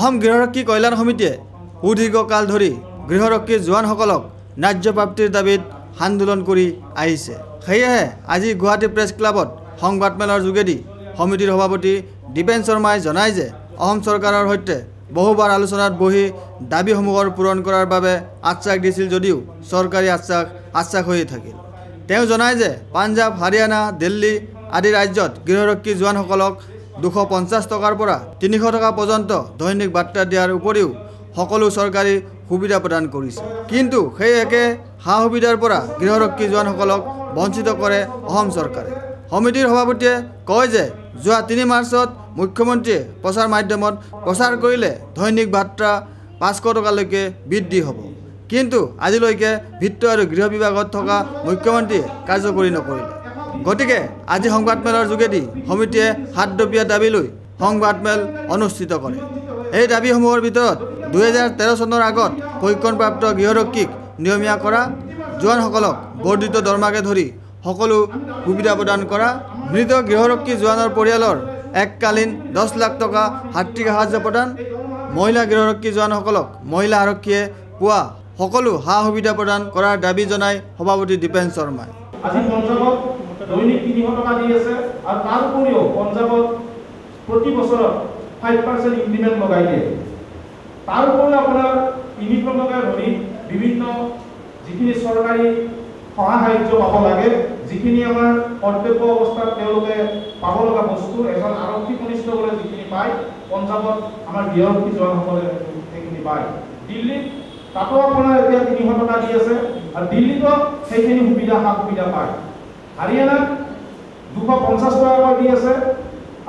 অসম গৃহৰক্ষী কল্যাণ সমিতিয়ে সুদীৰ্ঘকাল ধৰি গৃহৰক্ষী জোৱানসকলক ন্যায্য প্ৰাপ্তিৰ দাবীত আন্দোলন কৰি আহিছে। সেয়েহে আজি গুৱাহাটী প্ৰেছ ক্লাবত সংবাদমেলৰ যোগেদি সমিতিৰ সভাপতি দীপেন শৰ্মাই জনায় যে অসম চৰকাৰৰ সৈতে বহুবাৰ আলোচনাত বহি দাবীসমূহৰ পূৰণ কৰাৰ বাবে আশ্বাস দিছিল যদিও চৰকাৰী আশ্বাস হৈয়ে থাকিল। তেওঁ জনায় যে পাঞ্জাৱ, হাৰিয়ানা, দিল্লী আদি ৰাজ্যত গৃহৰক্ষী জোৱানসকলক 250 টকাৰ পৰা 300 টকা পৰ্যন্ত দৈনিক বাৰ্তা দিয়াৰ উপৰিও সকলো চৰকাৰী সুবিধা প্ৰদান কৰিছে। কিন্তু সেই একে সা সুবিধাৰ পৰা গৃহৰক্ষী জোৱানসকলক বঞ্চিত কৰে অসম চৰকাৰে। সমিতিৰ সভাপতিয়ে কয় যে যোৱা 3 মাৰ্চত মুখ্যমন্ত্ৰীয়ে প্ৰচাৰ মাধ্যমত প্ৰচাৰ কৰিলে দৈনিক বাৰ্তা 500 টকালৈকে বৃদ্ধি হ'ব। কিন্তু আজিলৈকে বিত্ত আৰু গৃহ বিভাগত থকা মুখ্যমন্ত্ৰীয়ে কাৰ্যকৰী নকৰিলে। গতিকে আজি সংবাদমেলৰ যোগেদি সমিতিয়ে হাতদপিয়া দাবী লৈ সংবাদমেল অনুষ্ঠিত কৰে। এই দাবীসমূহৰ ভিতৰত 2013 চনৰ আগত প্ৰশিক্ষণপ্ৰাপ্ত গৃহৰক্ষীক নিয়মীয়া কৰা, জোৱানসকলক বৰ্ধিত দৰমহাকে ধৰি সকলো সুবিধা প্ৰদান কৰা, মৃত গৃহৰক্ষী জোৱানৰ পৰিয়ালৰ এককালীন 10 লাখ টকা আৰ্থিক সাহায্য প্ৰদান, মহিলা গৃহৰক্ষী জোৱানসকলক মহিলা আৰক্ষীয়ে পোৱা সকলো সা সুবিধা প্ৰদান কৰাৰ দাবী জনায় সভাপতি দীপেন শৰ্মাই। আজি পঞ্জাৱত দৈনিক 300 টকা দি আছে আৰু তাৰ উপৰিও পঞ্জাৱত প্ৰতি বছৰত 5% ইনক্ৰিমেণ্ট লগাই দিয়ে। তাৰ উপৰিও আপোনাৰ ইউনিফৰ্মকে ধৰি বিভিন্ন যিখিনি চৰকাৰী সহায় সাহায্য পাব লাগে, যিখিনি আমাৰ কৰ্তব্য অৱস্থাত তেওঁলোকে পাব লগা বস্তু এজন আৰক্ষী কনিষ্ঠবলে যিখিনি পায়, পঞ্জাৱত আমাৰ গৃহৰক্ষী জোৱানসকলে সেইখিনি পায়। দিল্লীত তাতো আপোনাৰ এতিয়া 300 টকা দি আছে আৰু দিল্লীতো সেইখিনি সুবিধা পায়। হাৰিয়ানাত 250 টকাকৈ দি আছে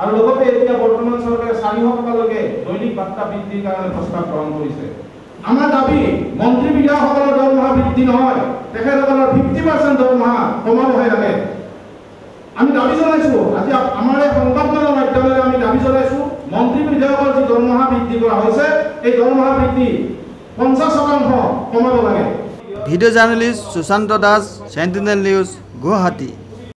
আৰু লগতে এতিয়া বৰ্তমান চৰকাৰে 400 টকালৈকে দৈনিক বাৰ্তা বৃদ্ধিৰ কাৰণে প্ৰস্তাৱ গ্ৰহণ কৰিছে। আমাৰ দাবী মন্ত্ৰী বিধায়কসকলৰ দৰমহা বৃদ্ধি নহয়, তেখেতসকলৰ 50% দৰমহা কমাবহে লাগে। আমি দাবী জনাইছো, আজি আমাৰ এই সংবাদমেলৰ মাধ্যমেৰে আমি দাবী জনাইছো, মন্ত্ৰী বিধায়কৰ যি দৰমহা বৃদ্ধি কৰা হৈছে এই দৰমহা বৃদ্ধি 50% কমাব লাগে। Video' journalist Sushant Das, Sentinel news, Guwahati.